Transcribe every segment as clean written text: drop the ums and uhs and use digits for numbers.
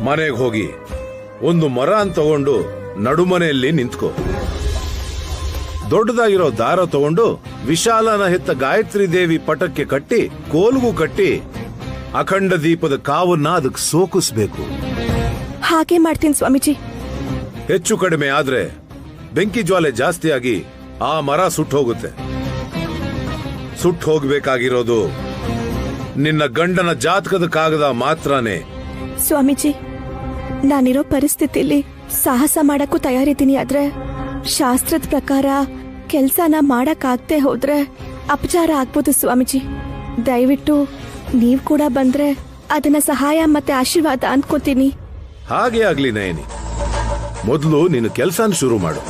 ಮನೆಗೆ ಹೋಗಿ ಒಂದು ಮರ ತಗೊಂಡು ನಡುಮನೆಯಲ್ಲಿ ನಿಂತ್ಕೋ. ದೊಡ್ಡದಾಗಿರೋ ದಾರ ತಗೊಂಡು ವಿಶಾಲನ ಹೆತ್ತ ಗಾಯತ್ರಿ ದೇವಿ ಪಟಕ್ಕೆ ಕಟ್ಟಿ ಕೋಲ್ಗೂ ಕಟ್ಟಿ ಅಖಂಡ ದೀಪದ ಕಾವನ್ನ ಅದಕ್ಕೆ ಸೋಕಿಸ್ಬೇಕು. ಹಾಗೆ ಮಾಡ್ತೀನಿ ಸ್ವಾಮೀಜಿ. ಹೆಚ್ಚು ಕಡಿಮೆ ಆದ್ರೆ ಬೆಂಕಿ ಜ್ವಾಲೆ ಜಾಸ್ತಿಯಾಗಿ ಆ ಮರ ಸುಟ್ಟು ಹೋಗುತ್ತೆ. ಸುಟ್ಟು ಹೋಗ್ಬೇಕಾಗಿರೋದು ನಿನ್ನ ಗಂಡನ ಜಾತಕದ ಕಾಗದ ಮಾತ್ರನೇ. ಸ್ವಾಮೀಜಿ, ನಾನಿರೋ ಪರಿಸ್ಥಿತಿಲಿ ಸಾಹಸ ಮಾಡಕ್ಕೂ ತಯಾರಿದ್ದೀನಿ. ಆದ್ರೆ ಶಾಸ್ತ್ರದ ಪ್ರಕಾರ ಕೆಲ್ಸನ ಮಾಡಕ್ಕಾಗ್ದೆ ಹೋದ್ರೆ ಅಪಚಾರ ಆಗ್ಬೋದು ಸ್ವಾಮೀಜಿ. ದಯವಿಟ್ಟು ನೀವ್ ಕೂಡ ಬಂದ್ರೆ ಅದನ್ನ ಸಹಾಯ ಮತ್ತೆ ಆಶೀರ್ವಾದ ಅನ್ಕೋತೀನಿ. ಹಾಗೆ ಆಗ್ಲಿ ನಯನಿ. ಮೊದಲು ನೀನು ಕೆಲ್ಸನ ಶುರು ಮಾಡು.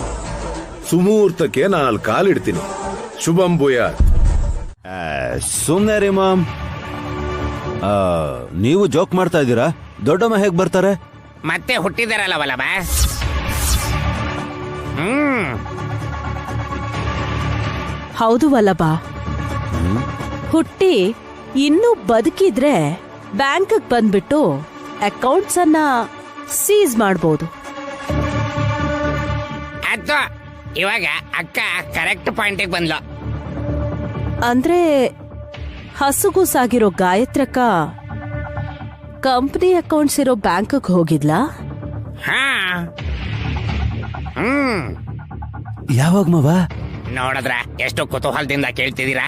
ಸುಮುಹೂರ್ತಕ್ಕೆ ನಾನು ಅಲ್ಲಿ ಕಾಲಿಡ್ತೀನಿ. ಶುಭಂ ಭೂಯಾತ್. ಸುಮ್ನೆ ರೀ ಮಾಮ್, ನೀವು ಜೋಕ್ ಮಾಡ್ತಾ ಇದ್ದೀರಾ? ದೊಡ್ಡಮ್ಮ ಹೇಗ್ ಬರ್ತಾರೆ? ಮತ್ತೆ ಹುಟ್ಟಿದಾರಲ್ಲ ವಲ್ಲಭ. ಹೌದು ವಲ್ಲಭ, ಹುಟ್ಟಿ ಇನ್ನೂ ಬದುಕಿದ್ರೆ ಬ್ಯಾಂಕ್ ಬಂದ್ಬಿಟ್ಟು ಅಕೌಂಟ್ಸ್ ಅನ್ನ ಸೀಸ್ ಮಾಡಬಹುದು. ಅದು ಇವಾಗ ಅಕ್ಕ ಕರೆಕ್ಟ್ ಪಾಯಿಂಟಿಗೆ ಬಂದ್ಲು. ಅಂದ್ರೆ ಹಸುಗೂಸಾಗಿರೋ ಗಾಯತ್ರಕ್ಕ ಕಂಪ್ನಿ ಅಕೌಂಟ್ಸ್ ಇರೋ ಬ್ಯಾಂಕ್ ಹೋಗಿದ್ಲಾ? ಹಾ. ಯಾವಾಗ ಮಾವ? ನೋಡಿದ್ರ ಎಷ್ಟು ಕುತೂಹಲದಿಂದ ಕೇಳ್ತಿದ್ದೀರಾ.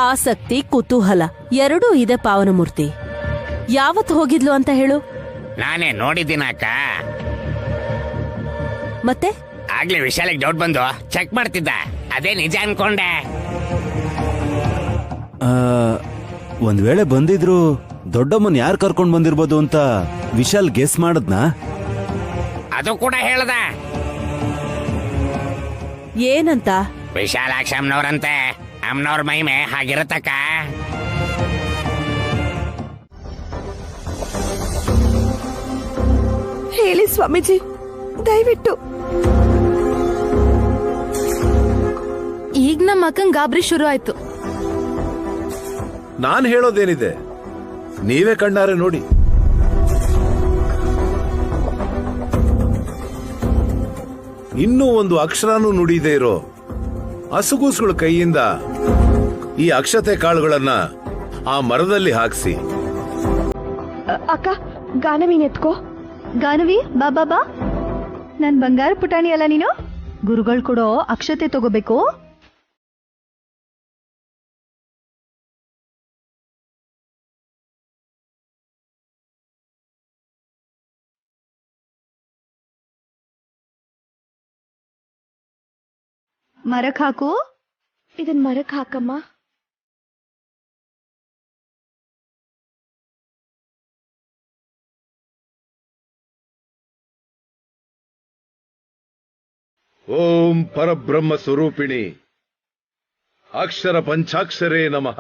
ಆಸಕ್ತಿ, ಕುತೂಹಲ ಎರಡೂ ಇದೆ ಪಾವನಮೂರ್ತಿ. ಯಾವತ್ ಹೋಗಿದ್ಲು ಅಂತ ಹೇಳು. ನಾನೇ ನೋಡಿದ್ದೀನ ಅಕ್ಕ. ಮತ್ತೆ ಆಗ್ಲೇ ವಿಶಾಲಿಗೆ ಡೌಟ್ ಬಂದು ಚೆಕ್ ಮಾಡ್ತಿದ್ದ. ಅದೇ ನಿಜ ಅನ್ಕೊಂಡೆ. ಒಂದ್ ವೇಳೆ ಬಂದಿದ್ರು ದೊಡ್ಡಮ್ಮನ್ ಯಾರು ಕರ್ಕೊಂಡ್ ಬಂದಿರ್ಬೋದು ಅಂತ ವಿಶಾಲ್ ಗೆಸ್ ಮಾಡದ್ನಾ? ಅದು ಕೂಡ ಹೇಳ್ದ. ಏನಂತ? ವಿಶಾಲಾಕ್ಷ ಅಮ್ಮನವ್ರಂತೆ. ಅಮ್ಮನವ್ರ ಮೈಮೆ ಹಾಗಿರತ್ತಕ್ಕ. ಹೇಳಿ ಸ್ವಾಮೀಜಿ, ದಯವಿಟ್ಟು. ಈಗ ನಮ್ಮ ಅಕ್ಕಂಗ್ ಗಾಬರಿ ಶುರು ಆಯ್ತು. ನಾನ್ ಹೇಳೋದೇನಿದೆ, ನೀವೇ ಕಣ್ಣಾರೆ ನೋಡಿ. ಇನ್ನೂ ಒಂದು ಅಕ್ಷರನೂ ನುಡಿದೇ ಇರೋ ಹಸುಗೂಸುಗಳ ಕೈಯಿಂದ ಈ ಅಕ್ಷತೆ ಕಾಳುಗಳನ್ನ ಆ ಮರದಲ್ಲಿ ಹಾಕ್ಸಿ. ಅಕ್ಕ, ಗಾನವಿನ ಎತ್ಕೋ. ಗಾನವಿ, ಬಾ ಬಾ ಬಾ. ನನ್ ಬಂಗಾರ ಪುಟಾಣಿ ಅಲ್ಲ ನೀನು. ಗುರುಗಳು ಕೊಡೋ ಅಕ್ಷತೆ ತಗೋಬೇಕು. ಮರಕ್ ಹಾಕು. ಇದನ್ ಮರಕ್ ಹಾಕಮ್ಮ. ಓಂ ಪರಬ್ರಹ್ಮ ಸ್ವರೂಪಿಣಿ ಅಕ್ಷರ ಪಂಚಾಕ್ಷರೇ ನಮಃ.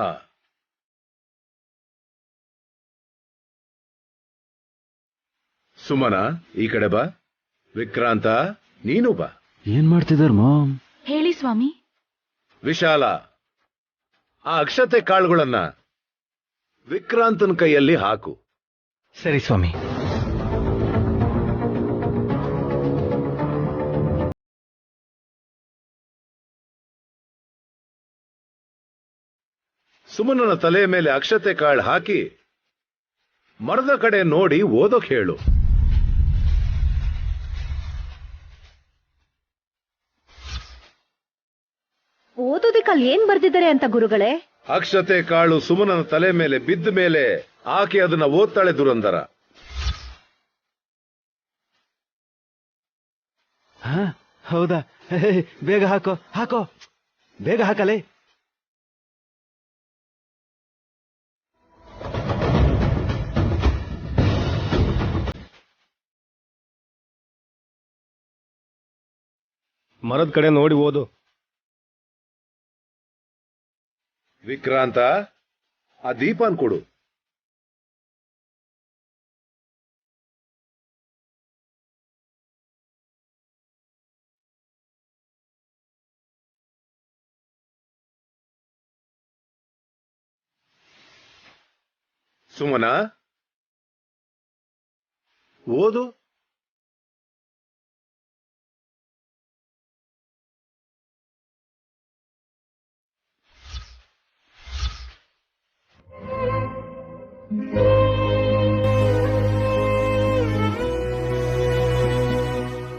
ಸುಮನ, ಈ ಕಡೆ ಬಾ. ವಿಕ್ರಾಂತ, ನೀನು ಬಾ. ಏನ್ ಮಾಡ್ತಿದಾರ ಮಾಮ್? ಹೇಳಿ ಸ್ವಾಮಿ. ವಿಶಾಲ, ಆ ಅಕ್ಷತೆ ಕಾಳುಗಳನ್ನ ವಿಕ್ರಾಂತನ ಕೈಯಲ್ಲಿ ಹಾಕು. ಸರಿ ಸ್ವಾಮಿ. ಸುಮನನ ತಲೆ ಮೇಲೆ ಅಕ್ಷತೆ ಕಾಳು ಹಾಕಿ ಮರದ ಕಡೆ ನೋಡಿ ಓದೋಕ್ ಹೇಳು. ಓದೋದಕ್ಕಲ್ಲಿ ಏನ್ ಬರ್ದಿದ್ದಾರೆ ಅಂತ ಗುರುಗಳೇ? ಅಕ್ಷತೆ ಕಾಳು ಸುಮನನ ತಲೆ ಮೇಲೆ ಬಿದ್ದ ಮೇಲೆ ಆಕೆ ಅದನ್ನ ಓದ್ತಾಳೆ ದುರಂದರ. ಹೌದಾ? ಬೇಗ ಹಾಕೋ ಹಾಕೋ, ಬೇಗ ಹಾಕಲೇ. ಮರದ ಕಡೆ ನೋಡಿ ಓದು. ವಿಕ್ರಾಂತ, ಆ ದೀಪನ್ ಕೊಡು. ಸುಮನ, ಓದು.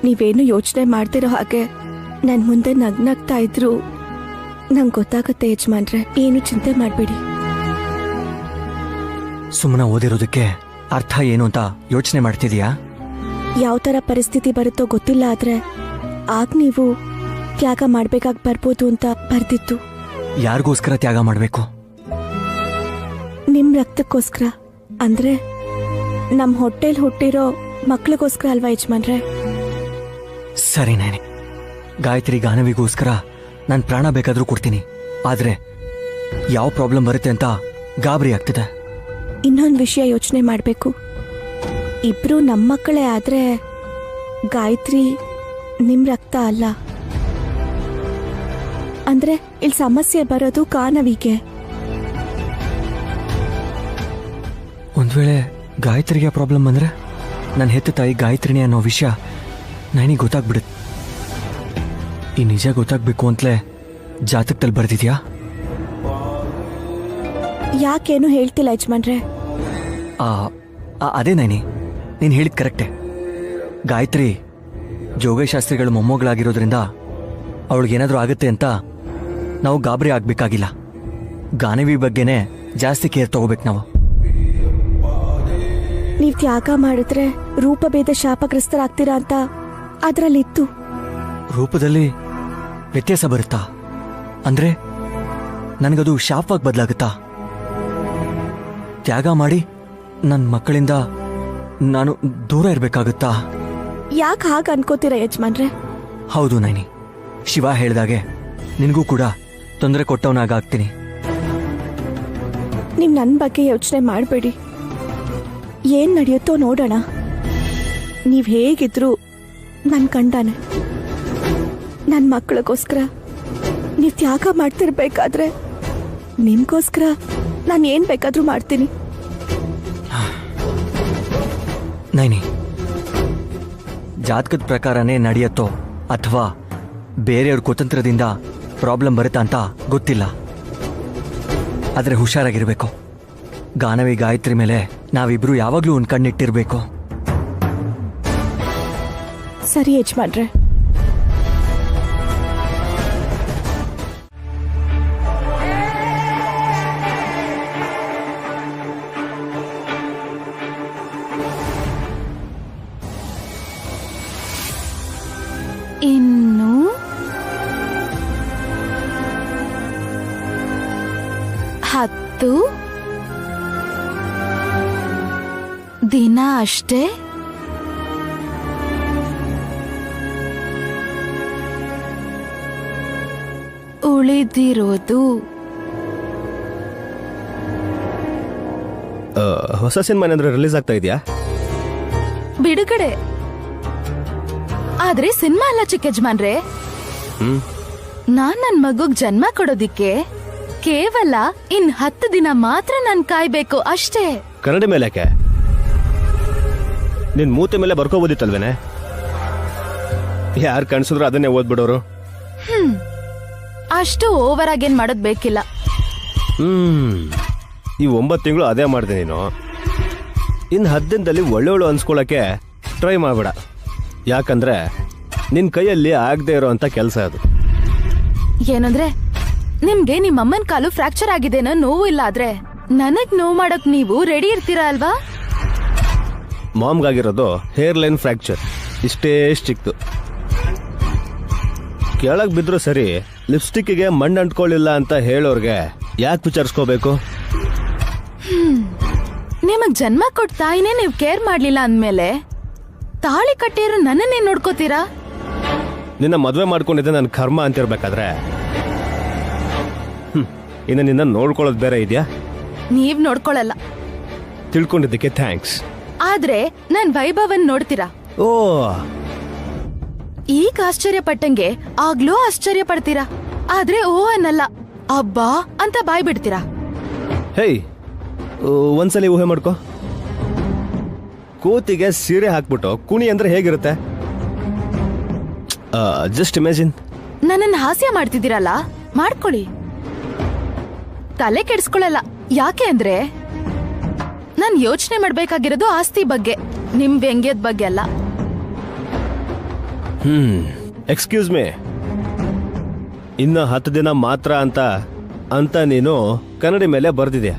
ನೀವೇನು ಯೋಚನೆ ಮಾಡ್ತಿರೋ ಹಾಗೆ ನನ್ ಮುಂದೆ ನಗ್ನಗ್ತಾ ಇದ್ರು ನಂಗೆ ಗೊತ್ತಾಗತ್ತೆ ಯಜಮಾನ್ರೆ, ಏನು ಚಿಂತೆ ಮಾಡ್ಬೇಡಿ. ಸುಮ್ಮನೆ ಓದಿರೋದಕ್ಕೆ ಅರ್ಥ ಏನು ಅಂತ ಯೋಚನೆ ಮಾಡ್ತಿದೀಯಾ? ಯಾವ ತರ ಪರಿಸ್ಥಿತಿ ಬರುತ್ತೋ ಗೊತ್ತಿಲ್ಲ, ಆದ್ರೆ ಆಗ ನೀವು ತ್ಯಾಗ ಮಾಡ್ಬೇಕಾಗಿ ಬರ್ಬೋದು ಅಂತ ಬರ್ದಿತ್ತು. ಯಾರಿಗೋಸ್ಕರ ತ್ಯಾಗ ಮಾಡ್ಬೇಕು? ನಿಮ್ ರಕ್ತಕ್ಕೋಸ್ಕರ, ಅಂದ್ರೆ ನಮ್ ಹೊಟ್ಟೆಲ್ ಹುಟ್ಟಿರೋ ಮಕ್ಳಿಗೋಸ್ಕರ ಅಲ್ವಾ ಯಜಮಾನ್ರೆ? ಸರಿ ನಾನಿ, ಗಾಯತ್ರಿ ಗಾನವಿಗೋಸ್ಕರ ನಾನು ಪ್ರಾಣ ಬೇಕಾದ್ರೂ ಕೊಡ್ತೀನಿ. ಆದ್ರೆ ಯಾವ ಪ್ರಾಬ್ಲಮ್ ಬರುತ್ತೆ ಅಂತ ಗಾಬರಿ ಆಗ್ತಿದೆ. ಇನ್ನೊಂದು ವಿಷಯ ಯೋಚನೆ ಮಾಡ್ಬೇಕು. ಇಬ್ರು ನಮ್ಮ ಮಕ್ಕಳೇ, ಆದ್ರೆ ಗಾಯತ್ರಿ ನಿಮ್ ರಕ್ತ ಅಲ್ಲ. ಅಂದ್ರೆ ಇಲ್ಲಿ ಸಮಸ್ಯೆ ಬರೋದು ಗಾನವಿಗೆ. ಒಂದ್ ವೇಳೆ ಗಾಯತ್ರಿಗೆ ಪ್ರಾಬ್ಲಮ್ ಬಂದ್ರೆ ನನ್ನ ಹೆತ್ತ ತಾಯಿ ಗಾಯತ್ರಿನೇ ಅನ್ನೋ ವಿಷಯ ನನಗೆ ಗೊತ್ತಾಗ್ಬಿಡುತ್ತೆ. ಈ ನಿಜ ಗೊತ್ತಾಗ್ಬೇಕು ಅಂತಲೇ ಜಾತಕದಲ್ಲಿ ಬರ್ದಿದ್ಯಾ? ಯಾಕೇನು ಹೇಳ್ತಿಲ್ಲ ಯಜಮಾನ್ರೆ? ಅದೇ ನೈನಿ, ನೀನು ಹೇಳಿದ್ ಕರೆಕ್ಟೆ. ಗಾಯತ್ರಿ ಜೋಗಶಾಸ್ತ್ರಿಗಳ ಮೊಮ್ಮಗಳಾಗಿರೋದ್ರಿಂದ ಅವಳಿಗೇನಾದ್ರೂ ಆಗುತ್ತೆ ಅಂತ ನಾವು ಗಾಬರಿ ಆಗ್ಬೇಕಾಗಿಲ್ಲ. ಗಾನವಿ ಬಗ್ಗೆನೇ ಜಾಸ್ತಿ ಕೇರ್ ತಗೋಬೇಕು ನಾವು. ನೀವ್ ತ್ಯಾಗ ಮಾಡಿದ್ರೆ ರೂಪಭೇದ ಶಾಪಗ್ರಸ್ತರಾಗ್ತೀರಾ ಅಂತ ಅದ್ರಲ್ಲಿತ್ತು. ರೂಪದಲ್ಲಿ ವ್ಯತ್ಯಾಸ ಬರುತ್ತಾ? ಅಂದ್ರೆ ನನಗದು ಶಾಪವಾಗಿ ಬದಲಾಗುತ್ತಾ? ತ್ಯಾಗ ಮಾಡಿ ನನ್ನ ಮಕ್ಕಳಿಂದ ನಾನು ದೂರ ಇರಬೇಕಾಗುತ್ತಾ? ಯಾಕೆ ಹಾಗೆ ಅನ್ಕೋತೀರಾ ಯಜಮಾನ್ರೆ? ಹೌದು ನೈನಿ, ಶಿವ ಹೇಳ್ದಾಗೆ ನಿನಗೂ ಕೂಡ ತೊಂದರೆ ಕೊಟ್ಟವನಾಗ್ತೀನಿ. ನೀವ್ ನನ್ ಬಗ್ಗೆ ಯೋಚನೆ ಮಾಡಬೇಡಿ. ಏನ್ ನಡೆಯುತ್ತೋ ನೋಡೋಣ. ನೀವ್ ಹೇಗಿದ್ರು ನನ್ ಕಂಡಾನೆ. ನನ್ ಮಕ್ಕಳಿಗೋಸ್ಕರ ನೀವ್ ತ್ಯಾಗ ಮಾಡ್ತಿರ್ಬೇಕಾದ್ರೆ ನಿಮ್ಗೋಸ್ಕರ ನಾನು ಏನ್ ಬೇಕಾದ್ರೂ ಮಾಡ್ತೀನಿ. ನೈನಿ, ಜಾತಕದ ಪ್ರಕಾರನೇ ನಡೆಯತ್ತೋ ಅಥವಾ ಬೇರೆಯವ್ರ ಕುತಂತ್ರದಿಂದ ಪ್ರಾಬ್ಲಮ್ ಬರುತ್ತಾ ಅಂತ ಗೊತ್ತಿಲ್ಲ. ಆದ್ರೆ ಹುಷಾರಾಗಿರ್ಬೇಕು. ಗಾನವಿ ಗಾಯತ್ರಿ ಮೇಲೆ ನಾವಿಬ್ರು ಯಾವಾಗ್ಲೂ ಒಂದು ಕಣ್ಣಿಟ್ಟಿರ್ಬೇಕು. ಸರಿ ಯಜಮಾನ್ರೆ. ಇನ್ನು 10 ದಿನ ಅಷ್ಟೇ. ಉಳಿದಿರೋದು ಹೊಸ ಸಿನಿಮಾ ಏನಾದ್ರೂ ರಿಲೀಸ್ ಆಗ್ತಾ ಇದೆಯಾ? ಬಿಡುಗಡೆ. ಆದ್ರೆ ಸಿನಿಮಾ ಅಲ್ಲ ಚಿಕ್ಕ ಯಜಮಾನ್ರೆ. ನಾನ್ ನನ್ ಮಗುಗ್ ಜನ್ಮ ಕೊಡೋದಿಕ್ಕೆ ಕೇವಲ 10 ದಿನ ಮಾತ್ರ ನಾನ್ ಕಾಯ್ಬೇಕು ಅಷ್ಟೇ. ಕನ್ನಡ ಮೇಲೆ ಯಾಕೆ? ನಿನ್ ಮೂತಿ ಮೇಲೆ ಬರ್ಕೋಬೋದಿತ್ತಲ್ವೇನೆ? ಯಾರು ಕಣ್ಸಿದ್ರು ಅದನ್ನೇ ಓದ್ಬಿಡೋರು. ಅಷ್ಟು ಓವರ್ ಆಗೇನ್ ಮಾಡೋದ್ ಬೇಕಿಲ್ಲ. ಈ 9 ತಿಂಗಳು ಅದೇ ಮಾಡಿದೆ ನೀನು. ಇನ್ನು 10 ದಿನದಲ್ಲಿ ಒಳ್ಳೆ ಅನ್ಸ್ಕೊಳಕ್ಕೆ ಟ್ರೈ ಮಾಡ್ಬೇಡ. ಯಾಕಂದ್ರೆ ನಿನ್ ಕೈಯಲ್ಲಿ ಆಗದೆ ಇರೋ ಅಂತ ಕೆಲಸ ಅದು. ಏನಂದ್ರೆ ನಿಮ್ಗೆ ನಿಮ್ಮಮ್ಮನ್ ಕಾಲು ಫ್ರಾಕ್ಚರ್ ಆಗಿದೇನೋ ನೋವು ಇಲ್ಲ, ಆದ್ರೆ ನನಗ್ ನೋವು ಮಾಡಕ್ ನೀವು ರೆಡಿ ಇರ್ತೀರಾ ಅಲ್ವಾ? ಮಾಮ್ಗಾಗಿರೋದು ಹೇರ್ ಲೈನ್ ಫ್ರಾಕ್ಚರ್, ಇಷ್ಟೇ ಚಿಕ್ತು. ಕೆಳಗ್ ಬಿದ್ರು ಸರಿ, ಲಿಪ್ಸ್ಟಿಕ್ಗೆ ಮಣ್ಣು ಅಂಟ್ಕೊಳ್ಳಿಲ್ಲ ಅಂತ ಹೇಳೋರ್ಗೆ ಯಾಕೆ ವಿಚಾರಿಸ್ಕೋಬೇಕು? ನಿಮಗ್ ಜನ್ಮ ಕೊಟ್ಟ ತಾಯಿನೇ ನೀವ್ ಕೇರ್ ಮಾಡ್ಲಿಲ್ಲ ಅಂದ್ಮೇಲೆ ತಾಳಿ ಕಟ್ಟಿರೋ ನನ್ನನ್ನೇ ನೋಡ್ಕೋತೀರಾ? ನಿನ್ನ ಮದ್ವೆ ಮಾಡ್ಕೊಂಡಿದ್ದೆ ನನ್ನ ಕರ್ಮ ಅಂತಿರ್ಬೇಕಾದ್ರೆ ಇನ್ನು ನಿನ್ನ ನೋಡ್ಕೊಳ್ಳೋದು ಬೇರೆ ಇದೆಯಾ? ನೀವ್ ನೋಡ್ಕೊಳಲ್ಲ. ತಿಳ್ಕೊಂಡಿದ್ದಕ್ಕೆ ಥ್ಯಾಂಕ್ಸ್. ಆದ್ರೆ ನನ್ ವೈಭವನ್ ನೋಡ್ತೀರಾ? ಓ, ಈಗ ಆಶ್ಚರ್ಯ ಪಟ್ಟಂಗೆ ಆಗ್ಲೂ ಆಶ್ಚರ್ಯ ಪಡ್ತೀರಾ. ಆದ್ರೆ ಓ ಅನ್ನಲ್ಲ, ಅಬ್ಬಾ ಅಂತ ಬಾಯ್ ಬಿಡ್ತೀರಾ. ಹೇಯ್, ಒಂದ್ಸಲಿ ಊಹೆ ಮಾಡ್ಕೋ. ಕೂತಿಗೆ ಸೀರೆ ಹಾಕ್ಬಿಟ್ಟು ಕುಣಿ ಅಂದ್ರೆ ಹೇಗಿರುತ್ತೆ? Just imagine. ನನ್ನನ್ನ ಹಾಸ್ಯ ಮಾಡ್ತಿದ್ದೀರಲ್ಲ, ಮಾಡ್ಕೊಳ್ಳಿ, ತಲೆ ಕೆಡ್ಸ್ಕೊಳಲ್ಲ. ಯಾಕೆ ಅಂದ್ರೆ ನಾನ್ ಯೋಚನೆ ಮಾಡ್ಬೇಕಾಗಿರೋದು ಆಸ್ತಿ ಬಗ್ಗೆ, ನಿಮ್ ವ್ಯಂಗ್ಯದ ಬಗ್ಗೆ ಅಲ್ಲ. ಎಕ್ಸ್ಕ್ಯೂಸ್ ಮೀ, ಇನ್ನ 10 ದಿನ ಮಾತ್ರ ಅಂತ ನೀನು ಕನ್ನಡಿ ಮೇಲೆ ಬರ್ದಿದ್ಯಾ.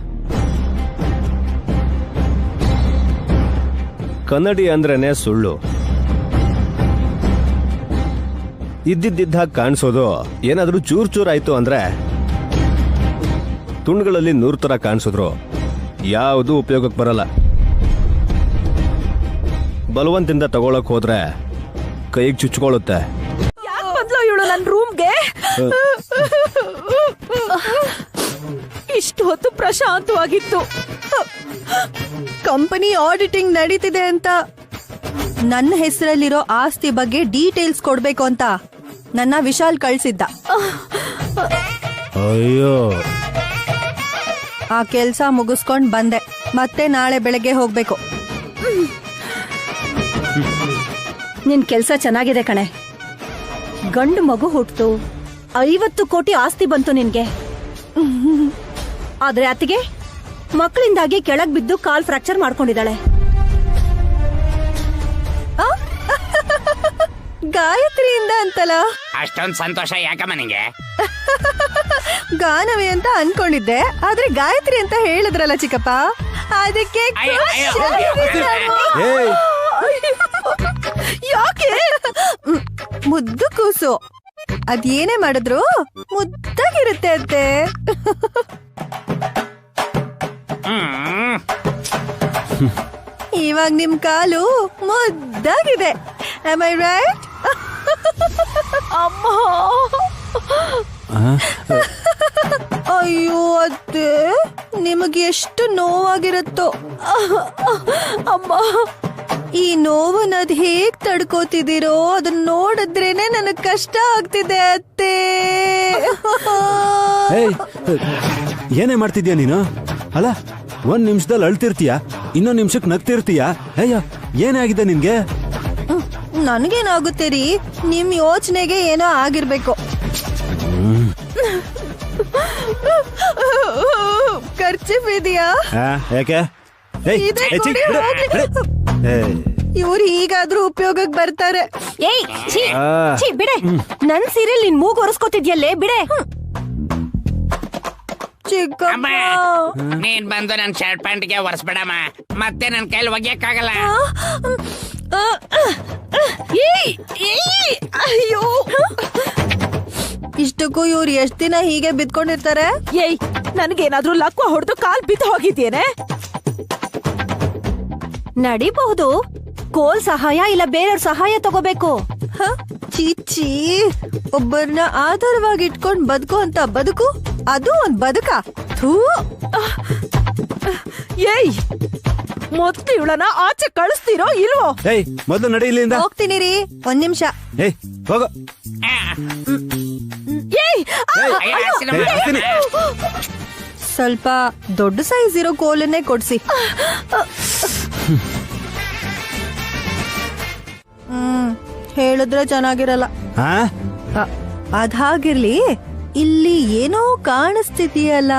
ಕನ್ನಡಿ ಅಂದ್ರೇನೆ ಸುಳ್ಳು. ಇದ್ದಿದ್ದಾಗ ಕಾಣಿಸೋದು ಏನಾದ್ರೂ ಚೂರ್ ಆಯ್ತು ಅಂದ್ರೆ ತುಂಡುಗಳಲ್ಲಿ 100 ತರ ಕಾಣಿಸಿದ್ರು ಯಾವುದು ಉಪಯೋಗಕ್ಕೆ ಬರಲ್ಲ. ಬಲವಂತಿಂದ ತಗೊಳಕ್ ಹೋದ್ರೆ ಕೈಗೆ ಚುಚ್ಕೊಳ್ಳುತ್ತೆ. ಬಂದ್ಲು ಇವಳು ನನ್ನ ರೂಮ್ಗೆ. ಇಷ್ಟು ಹೊತ್ತು ಪ್ರಶಾಂತವಾಗಿತ್ತು. ಕಂಪನಿ ಆಡಿಟಿಂಗ್ ನಡೀತಿದೆ ಅಂತ ನನ್ನ ಹೆಸರಲ್ಲಿರೋ ಆಸ್ತಿ ಬಗ್ಗೆ ಡೀಟೇಲ್ಸ್ ಕೊಡ್ಬೇಕು ಅಂತ ನನ್ನ ವಿಶಾಲ್ ಕಳ್ಸಿದ್ದ. ಅಯ್ಯೋ, ಆ ಕೆಲ್ಸ ಮುಗಿಸ್ಕೊಂಡ್ ಬಂದೆ. ಮತ್ತೆ ನಾಳೆ ಬೆಳಗ್ಗೆ ಹೋಗ್ಬೇಕು. ನಿನ್ ಕೆಲ್ಸ ಚೆನ್ನಾಗಿದೆ ಕಣೆ. ಗಂಡು ಮಗು ಹುಟ್ತು, 50 ಕೋಟಿ ಆಸ್ತಿ ಬಂತು ನಿನ್ಗೆ. ಆದ್ರೆ ಅತ್ತಿಗೆ ಮಕ್ಕಳಿಂದಾಗಿ ಕೆಳಗ್ ಬಿದ್ದು ಕಾಲ್ ಫ್ರಾಕ್ಚರ್ ಮಾಡ್ಕೊಂಡಿದ್ದಾಳೆ. ಗಾಯತ್ರಿಯಿಂದ ಅಂತಲ್ಲ. ಅಷ್ಟೊಂದು ಸಂತೋಷ ಯಾಕಮ್ಮ ನಿಂಗೆ? ಗಾನವಿ ಅಂತ ಅನ್ಕೊಂಡಿದ್ದೆ, ಆದ್ರೆ ಗಾಯತ್ರಿ ಅಂತ ಹೇಳಿದ್ರಲ್ಲ ಚಿಕ್ಕಪ್ಪ, ಅದಕ್ಕೆ ಯಾಕೆ ಮುದ್ದು ಕೂಸು ಅದೇನೇ ಮಾಡಿದ್ರು ಮುದ್ದಾಗಿರುತ್ತೆ ಅತ್ತೆ. ಇವಾಗ ನಿಮ್ ಕಾಲು ಮುದ್ದಾಗಿದೆ. Am I right? ಅಮ್ಮ, ಅಯ್ಯೋ ಅತ್ತೆ, ನಿಮಗೆ ಎಷ್ಟು ನೋವಾಗಿರುತ್ತೋ. ಅಮ್ಮ, ಈ ನೋವನ್ನ ಅದ್ ಹೇಗ್ ತಡ್ಕೋತಿದ್ದೀರೋ ಅದನ್ನ ನೋಡಿದ್ರೇನೆ ನನಗ್ ಕಷ್ಟ ಆಗ್ತಿದೆ ಅತ್ತೆ. ಏನೇ ಮಾಡ್ತಿದ್ಯಾ ನೀನು? ಅಲ್ಲ, 1 ನಿಮಿಷದಲ್ಲಿ ಅಳ್ತಿರ್ತೀಯ, ಇನ್ನೊಂದು ನಿಮಿಷಕ್ಕೆ ನಗ್ತಿರ್ತೀಯ. ಅಯ್ಯೋ, ಏನಾಗಿದೆ ನಿನ್ಗೆ? ನನ್ಗೇನಾಗುತ್ತೆ ರೀ, ನಿಮ್ ಯೋಚನೆಗೆ ಏನೋ ಆಗಿರ್ಬೇಕು. ಖರ್ಚಿಫ್ ಇದೆಯಾ? ಯಾಕೆ? ಇವ್ರು ಹೀಗಾದ್ರೂ ಉಪಯೋಗಕ್ಕೆ ಬರ್ತಾರೆ. ಬಿಡೆ, ನನ್ ಸೀರಿಯಲ್ ನಿನ್ ಮೂಗ್ ಒರೆಸ್ಕೊತಿದ್ಯಲ್ಲೇ, ಬಿಡೆ. ಅಮ್ಮ, ನೀನ್ ಬಂದು ನನ್ ಶರ್ಟ್ ಪ್ಯಾಂಟ್ಗೆ ಒರೆಸ್ಬೇಡಮ್ಮ, ಮತ್ತೆ ನನ್ ಕೈಲಿ ಒಗ್ಯಕ್ಕಾಗಲ್ಲ. ಅಯ್ಯೋ, ಇಷ್ಟಕ್ಕೂ ಇವ್ರು ಎಷ್ಟ್ ದಿನ ಹೀಗೆ ಬಿದ್ಕೊಂಡಿರ್ತಾರೆ? ಏಯ್, ನನ್ಗೇನಾದ್ರೂ ಲಕ್ವ ಹೊಡೆದು ಕಾಲ್ ಬಿದ್ದು ಹೋಗಿದ್ದೇನೆ? ನಡಿಬಹುದು, ಕೋಲ್ ಸಹಾಯ ಇಲ್ಲ ಬೇರೆಯವ್ರ ಸಹಾಯ ತಗೋಬೇಕು. ಚೀಚಿ, ಒಬ್ಬರನ್ನ ಆಧಾರವಾಗಿ ಇಟ್ಕೊಂಡ್ ಬದುಕು ಅಂತ ಬದುಕು, ಅದು ಒಂದ್ ಬದುಕ? ಏಯ್, ಮೊದ್ಲು ಇವಳನ್ನ ಆಚೆ ಕಳಿಸ್ತೀರೋ ಇಲ್ವೋ? ಮೊದಲು ನಡಿ ಇಲ್ಲಿಂದ. ಹೋಗ್ತೀನಿ ರೀ, 1 ನಿಮಿಷ. ಹೋಗೋ. ಸ್ವಲ್ಪ ದೊಡ್ಡ ಸೈಜ್ ಇರೋ ಕೋಲನ್ನೇ ಕೊಡ್ಸಿ. ಹೇಳಿದ್ರೆ ಚೆನ್ನಾಗಿರಲ್ಲ. ಅದಾಗಿರ್ಲಿ, ಇಲ್ಲಿ ಏನೋ ಕಾಣಿಸ್ತಿದೆಯಲ್ಲ.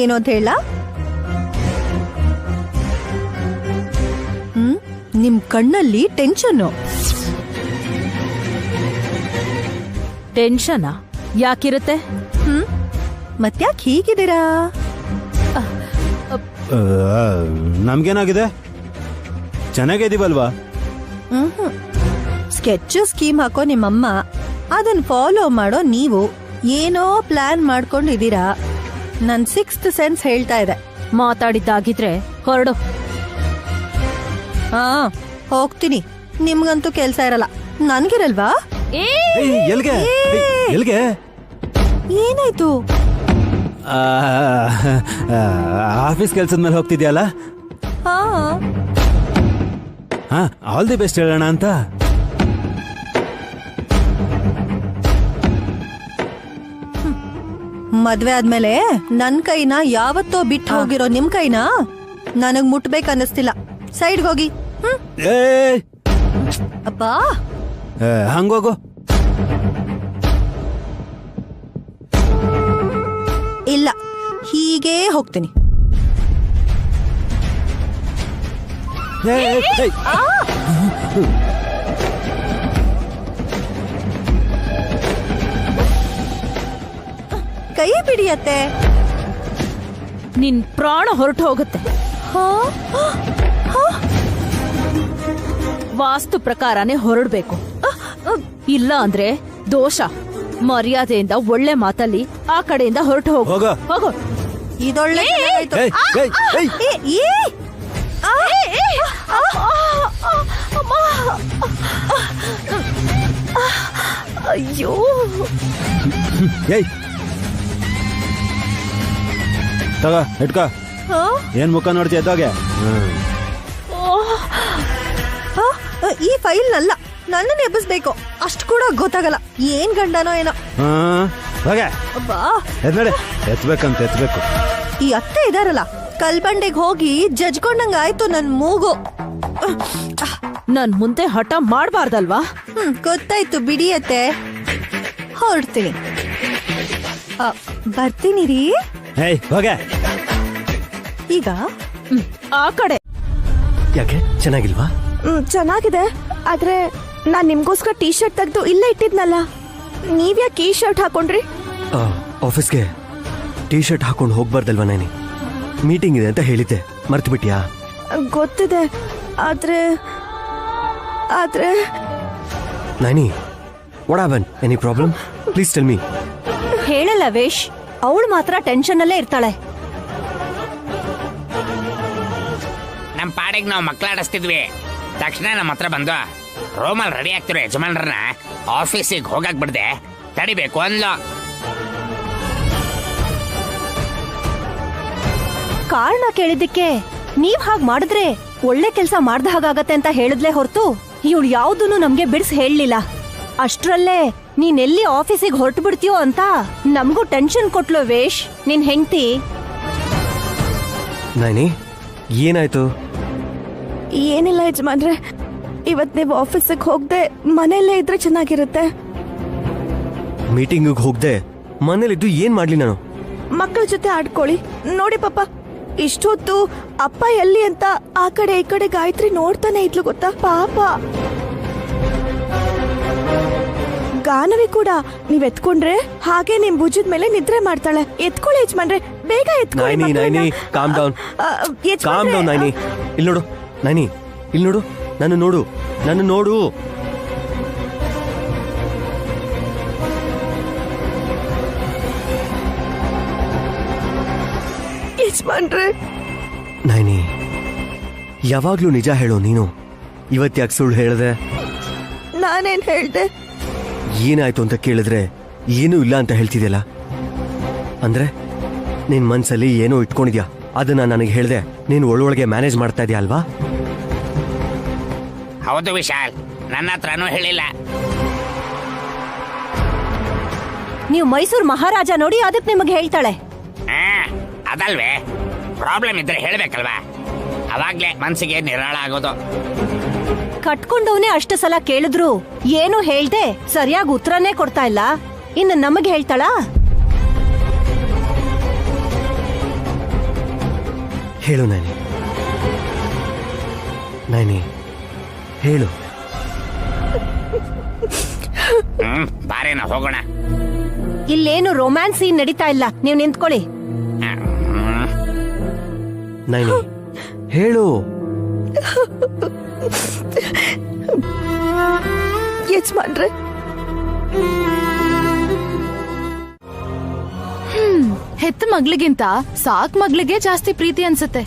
ಏನು ಅಂತ ಹೇಳ? ನಿಮ್ ಕಣ್ಣಲ್ಲಿ ಟೆನ್ಷನ್. ಟೆನ್ಷನ್ ಯಾಕಿರುತ್ತೆ? ಮತ್ತ್ಯಾಕ್ ಹೀಗಿದ್ದೀರಾ? ನಮ್ಗೇನಾಗಿದೆ? ಚೆನ್ನಾಗಿದೀವಲ್ವಾ? ಸ್ಕೆಚ್ ಸ್ಕೀಮ್ ಹಾಕೋ ನಿಮ್ಮಮ್ಮ, ಅದನ್ನ ಫಾಲೋ ಮಾಡೋ ನೀವು ಏನೋ ಪ್ಲಾನ್ ಮಾಡ್ಕೊಂಡಿದ್ದೀರಾ. ನನ್ 6th ಸೆನ್ಸ್ ಹೇಳ್ತಾ ಇದೆ. ಮಾತಾಡಿದ್ದಾಗಿದ್ರೆ ಹೊರಡು. ಹೋಗ್ತೀನಿ, ನಿಮ್ಗಂತೂ ಕೆಲ್ಸ ಇರಲ್ಲ, ನನ್ಗಿರಲ್ವಾ? ಎಲ್ಗೆ? ಏನಾಯ್ತು? ಆಫೀಸ್ ಕೆಲ್ಸದ ಮೇಲೆ ಹೋಗ್ತಿದ್ಯಲ್ಲ? ಆಲ್ ದಿ ಬೆಸ್ಟ್ ಹೇಳೋಣ ಅಂತ. ಮದ್ವೆ ಆದ್ಮೇಲೆ ನನ್ ಕೈನ ಯಾವತ್ತೋ ಬಿಟ್ಟು ಹೋಗಿರೋ ನಿಮ್ ಕೈನ ನನಗ್ ಮುಟ್ಬೇಕ್ ಅನ್ನಿಸ್ತಿಲ್ಲ. ಸೈಡ್ಗೆ ಹೋಗಿ. ಏ ಅಪ್ಪಾ ಹಂಗೋಗು. ಇಲ್ಲ, ಹೀಗೇ ಹೋಗ್ತೀನಿ. ಕೈ ಬಿಡಿಯತ್ತೆ. ನಿನ್ ಪ್ರಾಣ ಹೊರಟು ಹೋಗುತ್ತೆ. ವಾಸ್ತು ಪ್ರಕಾರನೇ ಹೊರಡ್ಬೇಕು. ಇಲ್ಲ ಅಂದ್ರೆ ದೋಷ. ಮರ್ಯಾದೆಯಿಂದ ಒಳ್ಳೆ ಮಾತಲ್ಲಿ ಆ ಕಡೆಯಿಂದ ಹೊರಟು ಹೋಗು. ಹೋಗು. ಇದೊಳ್ಳೆ ಅಯ್ಯೋ, ಏಯ್ ತಗ ಇಟ್ಕ. ಏನ್ ಮುಖ ನೋಡ್ತೀಯ ಎದ್ದೋಗೆ? ಈ ಫೈಲ್ ನಲ್ಲ, ನನ್ನನ್ನು ಎಬ್ಬಿಸ್ಬೇಕು. ಅಷ್ಟು ಕೂಡ ಗೊತ್ತಾಗಲ್ಲ. ಏನ್ ಗಂಡನೋ ಏನೋ. ಎದ್ನಡೆ, ಎತ್ಬೇಕಂತ ಎತ್ಬೇಕು. ಈ ಅತ್ತೆ ಇದಾರಲ್ಲ, ಕಲ್ಬಂಡೆಗೆ ಹೋಗಿ ಜಜ್ಕೊಂಡಂಗ ಆಯ್ತು ನನ್ ಮೂಗು. ನನ್ ಮುಂದೆ ಹಠ ಮಾಡ್ಬಾರ್ದಲ್ವಾ? ಗೊತ್ತಾಯ್ತು ಬಿಡಿಯತ್ತೆ. ಹೊರಡ್ತೀನಿ. ಬರ್ತೀನಿ ರೀ. ಈಗ ಆ ಕಡೆ. ಯಾಕೆ ಚೆನ್ನಾಗಿಲ್ವಾ? ಚೆನ್ನಾಗಿದೆ, ಆದ್ರೆ ನಾನ್ ನಿಮ್ಗೋಸ್ಕರ ಟೀ ಶರ್ಟ್ ತೆಗ್ದು ಇಲ್ಲೇ ಇಟ್ಟಿದ್ನಲ್ಲ, ನೀವ್ಯಾಕೆ ಈ ಶರ್ಟ್ ಹಾಕೊಂಡ್ರಿ? ಆಫೀಸ್ಗೆ ಟೀ ಶರ್ಟ್ ಹಾಕೊಂಡು ಹೋಗ್ಬಾರ್ದಲ್ವಾ? ನೈನಿ ಮೀಟಿಂಗ್ ಇದೆ ಅಂತ ಹೇಳಿದ್ದೆ, ಮರ್ತು ಬಿಟ್ಟಿಯಾ? ಗೊತ್ತಿದೆ, ಆದ್ರೆ ಆದ್ರೆ Naini, what happen? Any problem? Please tell me. ಹೇಳಲ್ಲ ವೇಶ್, ಅವಳು ಮಾತ್ರ ಟೆನ್ಷನ್ ಅಲ್ಲೇ ಇರ್ತಾಳೆ. ನಮ್ ಪಾಡಿಗೆ ನಾವು ಮಕ್ಕಳಾಡಿಸ್ತಿದ್ವಿ. ತಕ್ಷಣ ನಮ್ಮ ಹತ್ರ ಬಂದು ರೂಮಲ್ಲಿ ರೆಡಿ ಆಗ್ತಿರೋ ಯಜಮಾನ್ರನ್ನ ಆಫೀಸಿಗೆ ಹೋಗಕ್ ಬಿಡ್ದೆ ತಡಿಬೇಕು ಅನ್ಲೋ. ಕಾರಣ ಕೇಳಿದ್ದಕ್ಕೆ ನೀವ್ ಹಾಗ್ ಮಾಡಿದ್ರೆ ಒಳ್ಳೆ ಕೆಲ್ಸ ಮಾಡ್ದ ಹಾಗಾಗತ್ತೆ ಅಂತ ಹೇಳಿದ್ಲೇ ಹೊರತು ಇವಳು ಯಾವ್ದೂನು ನಮ್ಗೆ ಬಿಡ್ಸ್ ಹೇಳಲಿಲ್ಲ. ಅಷ್ಟ್ರಲ್ಲೇ ನೀನೆಲ್ಲಿ ಆಫೀಸಿಗೆ ಹೊರಟು ಬಿಡ್ತೀಯೋ ಅಂತ ನಮಗೂ ಟೆನ್ಷನ್ ಕೊಟ್ಲು ವೇಶ್ ನಿನ್ ಹೆಂಡ್ತಿ. ನೈನಿ ಏನಾಯ್ತು? ಏನಿಲ್ಲ ಯಜಮಾನ್ರೆ, ಇವತ್ ನೀವು ಆಫೀಸಿಗೆ ಹೋಗದೆ ಮನೆಯಲ್ಲೇ ಇದ್ರೆ ಚೆನ್ನಾಗಿರುತ್ತೆ. ಮೀಟಿಂಗ್ ಹೋಗ್ದೆ ಮನೇಲಿದ್ದು ಏನ್ ಮಾಡ್ಲಿ ನಾನು? ಮಕ್ಕಳ ಜೊತೆ ಆಡ್ಕೊಳ್ಳಿ. ನೋಡಿ ಪಾಪ, ಇಷ್ಟೊತ್ತು ಅಪ್ಪ ಎಲ್ಲಿ ಅಂತ ಆ ಕಡೆ ಈ ಕಡೆ ಗಾಯತ್ರಿ ನೋಡ್ತಾನೆ ಇದ್ಲು ಗೊತ್ತಾ ಪಾಪ. ಗಾನವಿ ಕೂಡ ನೀವ್ ಎತ್ಕೊಂಡ್ರೆ ಹಾಗೆ ನಿಮ್ ಭುಜದ ಮೇಲೆ ನಿದ್ರೆ ಮಾಡ್ತಾಳೆ. ಎತ್ಕೊಳ್ಳಿ ಯಜಮಾನ್ರೆ, ಬೇಗ ಎತ್ಕೊಳ್ಳಿ. Naini calm down, calm down. Naini ಇಲ್ಲಿ ನೋಡು, ನೈನಿ ಇಲ್ಲಿ ನೋಡು, ನನ್ನ ನೋಡು, ನನ್ನ ನೋಡು. ಯಜಮಾನ್ರೆ, ನೈನಿ ಯಾವಾಗ್ಲೂ ನಿಜ ಹೇಳೋ ನೀನು. ಇವತ್ತ್ಯಾಕೆ ಸುಳ್ಳು ಹೇಳ್ದೆ? ನಾನೇನ್ ಹೇಳ್ದೆ? ಏನಾಯ್ತು ಅಂತ ಕೇಳಿದ್ರೆ ಏನೂ ಇಲ್ಲ ಅಂತ ಹೇಳ್ತಿದ್ಯಲ್ಲ. ಅಂದ್ರೆ ನಿನ್ ಮನ್ಸಲ್ಲಿ ಏನೋ ಇಟ್ಕೊಂಡಿದ್ಯಾ, ಅದನ್ನ ನನಗೆ ಹೇಳ್ದೆ ನೀನು ಒಳೊಳಗೆ ಮ್ಯಾನೇಜ್ ಮಾಡ್ತಾ ಇದೀಯ ಅಲ್ವಾ? ಹೌದು ವಿಶಾಲ್, ನನ್ನ ಹತ್ರನೂ ಹೇಳಿಲ್ಲ. ನೀವು ಮೈಸೂರು ಮಹಾರಾಜ ನೋಡಿ ಅದಕ್ಕೆ ನಿಮಗೆ ಹೇಳ್ತಾಳೆ. ಅದಲ್ವೇ, ಪ್ರಾಬ್ಲಮ್ ಇದ್ರೆ ಹೇಳ್ಬೇಕಲ್ವಾ? ಅವಾಗ್ಲೇ ಮನ್ಸಿಗೆ ನಿರಾಳ ಆಗೋದು. ಕಟ್ಕೊಂಡವನೇ ಅಷ್ಟು ಸಲ ಕೇಳಿದ್ರು ಏನು ಹೇಳ್ದೆ ಸರಿಯಾಗಿ ಉತ್ತರನೇ ಕೊಡ್ತಾ ಇಲ್ಲ, ಇನ್ನು ನಮಗೆ ಹೇಳ್ತಾಳಾ? ಹೇಳು ನೈನಿ, ನೈನಿ ಹೇಳು. ಬಾರೇನ ಹೋಗೋಣ. ಇಲ್ಲೇನು ರೊಮ್ಯಾನ್ಸ್ ಸೀನ್ ನಡೀತಾ ಇಲ್ಲ, ನೀವು ನಿಂತ್ಕೊಳ್ಳಿ. ನೈನಿ ಹೇಳು. ಯಜಮಾನ್ರೆ, ಹೆತ್ತ ಮಗ್ಳಿಗಿಂತ ಸಾಕ್ ಮಗ್ಳಿಗೆ ಜಾಸ್ತಿ ಪ್ರೀತಿ ಅನ್ಸುತ್ತೆ.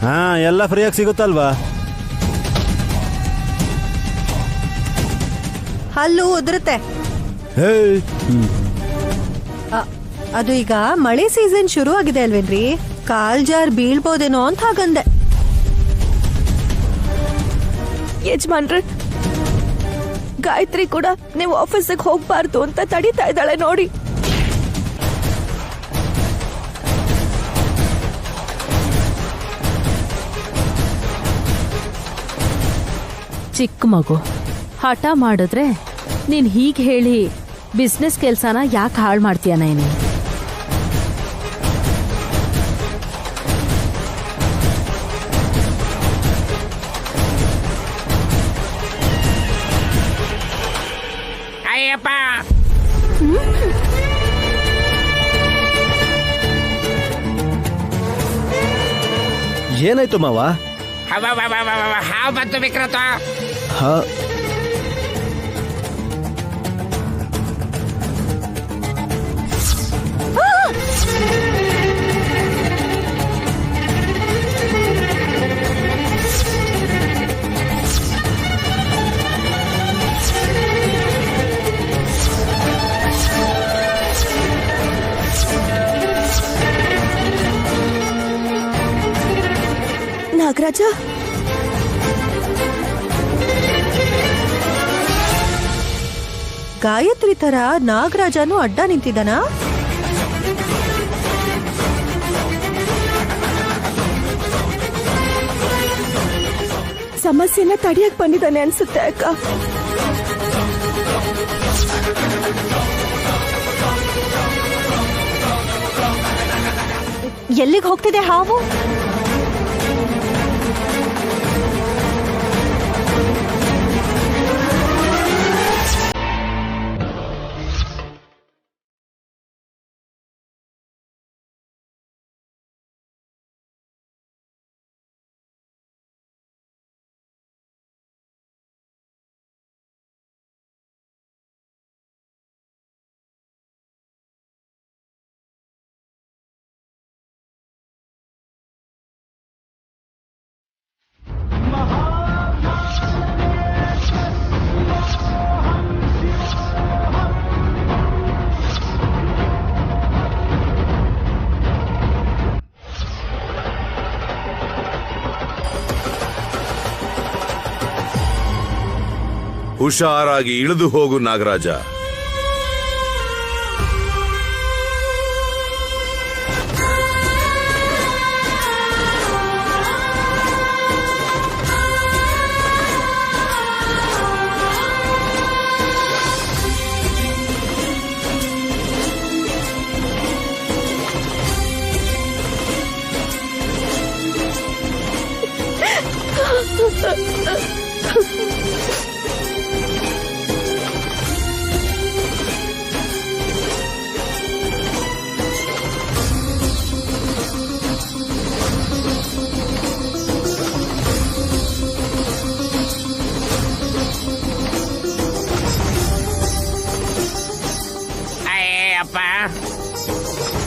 ಹಾ, ಎಲ್ಲ ಫ್ರೀಯಾಗಿ ಸಿಗುತ್ತಲ್ವಾ? ಹಲ್ಲು ಉದುರುತ್ತೆ. ಅದು ಈಗ ಮಳೆ ಸೀಸನ್ ಶುರು ಆಗಿದೆ ಅಲ್ವೇನ್ರಿ, ಕಾಲ್ ಜಾರ್ ಬೀಳ್ಬೋದೇನೋ ಅಂತ ಹಾಗಂದೆ. ಯಜಮಾನ್ರೆ, ಗಾಯತ್ರಿ ಕೂಡ ನೀವು ಆಫೀಸಿಗೆ ಹೋಗ್ಬಾರ್ದು ಅಂತ ತಡೀತಾ ಇದ್ದಾಳೆ ನೋಡಿ. ಚಿಕ್ಕ ಮಗು ಹಠ ಮಾಡಿದ್ರೆ ನೀನ್ ಹೀಗೆ ಹೇಳಿ ಬಿಸ್ನೆಸ್ ಕೆಲ್ಸನ ಯಾಕೆ ಹಾಳು ಮಾಡ್ತೀಯ ನೀನು? ಅಯ್ಯಪ್ಪ, ಏನಾಯ್ತು ಮಾವ? ಹಾವು ಬಂತು ವಿಕ್ರತ. ನಾಗರಾಜ, ಗಾಯತ್ರಿ ತರ ನಾಗರಾಜನು ಅಡ್ಡ ನಿಂತಿದ್ದಾನಾ? ಸಮಸ್ಯೆನ ತಡಿಯಕ್ ಬಂದಿದ್ದಾನೆ ಅನ್ಸುತ್ತೆ ಅಕ್ಕ. ಎಲ್ಲಿಗೆ ಹೋಗ್ತಿದೆ ಹಾವು? ಹುಷಾರಾಗಿ ಇಳಿದು ಹೋಗು ನಾಗರಾಜ.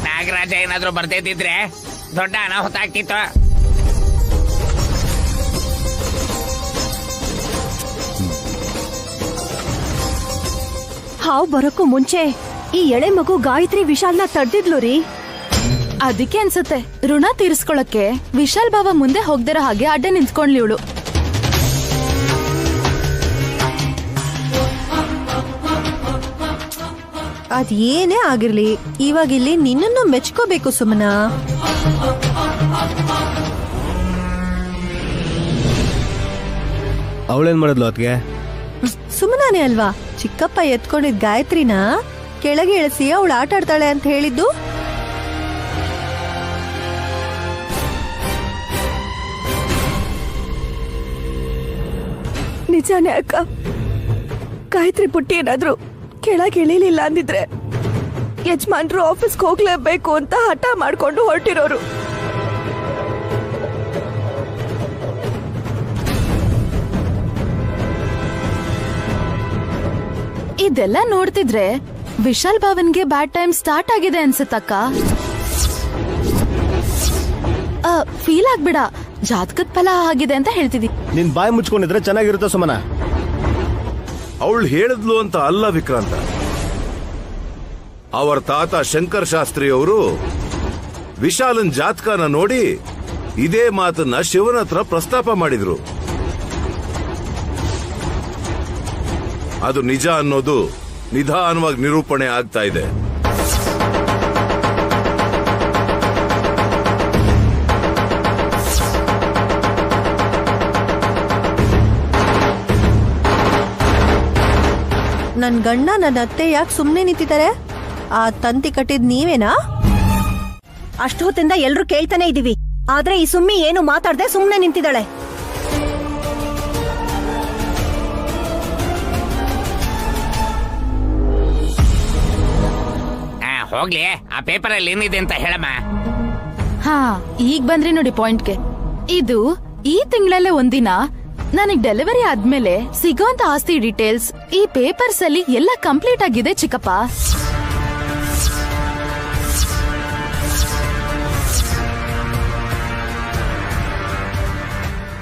ನಾಗರಾಜ ಏನಾದ್ರೂ ಬರ್ತಿದ್ರೆ ದೊಡ್ಡ ಅನಾಹುತ ಆಗ್ತಿತ್ತು. ಹಾವು ಬರೋಕ್ಕೂ ಮುಂಚೆ ಈ ಎಳೆ ಮಗು ಗಾಯತ್ರಿ ವಿಶಾಲ್ನ ತಡ್ದಿದ್ಲು ರೀ. ಅದಕ್ಕೆ ಅನ್ಸುತ್ತೆ ಋಣ ತೀರಿಸ್ಕೊಳಕ್ಕೆ ವಿಶಾಲ್ ಬಾವ ಮುಂದೆ ಹೋಗ್ದಿರೋ ಹಾಗೆ ಅಡ್ಡ ನಿಂತ್ಕೊಂಡ್ಲಿ ಇವಳು. ಅದ್ ಏನೇ ಆಗಿರ್ಲಿ, ಇವಾಗ ಇಲ್ಲಿ ನಿನ್ನನ್ನು ಮೆಚ್ಕೋಬೇಕು ಸುಮನಾ. ಅವಳೇನ್ ಮಾಡಿದ್ಲು ಅದ್ಗೆ? ಸುಮನಾನೇ ಅಲ್ವಾ ಚಿಕ್ಕಪ್ಪ ಎತ್ಕೊಂಡಿದ್ ಗಾಯತ್ರಿನ ಕೆಳಗೆ ಇಳಿಸಿ ಅವಳು ಆಟ ಆಡ್ತಾಳೆ ಅಂತ ಹೇಳಿದ್ದು. ನಿಜಾನೇ ಅಕ್ಕ. ಗಾಯತ್ರಿ ಪುಟ್ಟಿ ಏನಾದ್ರು ಕೆಳಗೆ ಇಳಿಲಿಲ್ಲ ಅಂದಿದ್ರೆ ಯಜಮಾನ್ರು ಆಫೀಸ್ಗೆ ಹೋಗ್ಲೇಬೇಕು ಅಂತ ಹಠ ಮಾಡ್ಕೊಂಡು ಹೊರಟಿರೋರು. ಇದೆಲ್ಲ ನೋಡ್ತಿದ್ರೆ ವಿಶಾಲ್ ಭಾವನ್ಗೆ ಬ್ಯಾಡ್ ಟೈಮ್ ಸ್ಟಾರ್ಟ್ ಆಗಿದೆ ಅನ್ಸುತ್ತಕ್ಕ. ಫೀಲ್ ಆಗ್ಬಿಡ, ಜಾತಕದ ಫಲ ಆಗಿದೆ ಅಂತ ಹೇಳ್ತಿದ್ದಿ. ನಿನ್ ಬಾಯಿ ಮುಚ್ಕೊಂಡಿದ್ರೆ ಚೆನ್ನಾಗಿರುತ್ತೆ ಸುಮನ. ಅವಳು ಹೇಳಿದ್ಲು ಅಂತ ಅಲ್ಲ ವಿಕ್ರಾಂತ. ಅವರ ತಾತ ಶಂಕರ್ ಶಾಸ್ತ್ರಿ ಅವರು ವಿಶಾಲನ್ ಜಾತಕನ ನೋಡಿ ಇದೇ ಮಾತನ್ನ ಶಿವನ ಹತ್ರ ಪ್ರಸ್ತಾಪ ಮಾಡಿದ್ರು. ಅದು ನಿಜ ಅನ್ನೋದು ನಿಧಾನವಾಗಿ ನಿರೂಪಣೆ ಆಗ್ತಾ ಇದೆ. ನನ್ ಗಂಡ ನನ್ನ ಅತ್ತೆ ಯಾಕೆ ಸುಮ್ನೆ ನಿಂತಿದ್ದಾರೆ? ಆ ತಂತಿ ಕಟ್ಟಿದ್ ನೀವೇನಾ? ಅಷ್ಟು ಹೊತ್ತಿಂದ ಎಲ್ರು ಕೇಳ್ತಾನೆ ಇದೀವಿ, ಆದ್ರೆ ಈ ಸುಮ್ಮಿ ಏನು ಮಾತಾಡ್ದೆ ಸುಮ್ನೆ ನಿಂತಿದ್ದಾಳೆ. ಹೋಗ್ಲಿ, ಆ ಪೇಪರ್ ಅಲ್ಲಿ ಏನಿದೆ ಅಂತ ಹೇಳಮ್ಮ. ಹಾ, ಈಗ ಬಂದ್ರಿ ನೋಡಿ ಪಾಯಿಂಟ್ಗೆ. ಇದು ಈ ತಿಂಗಳಲ್ಲೇ ಒಂದಿನ ನನಗ್ ಡೆಲಿವರಿ ಆದ್ಮೇಲೆ ಸಿಗೋಂತ ಆಸ್ತಿ ಡೀಟೇಲ್ಸ್ ಈ ಪೇಪರ್ಸ್ ಅಲ್ಲಿ ಎಲ್ಲ ಕಂಪ್ಲೀಟ್ ಆಗಿದೆ ಚಿಕ್ಕಪ್ಪ.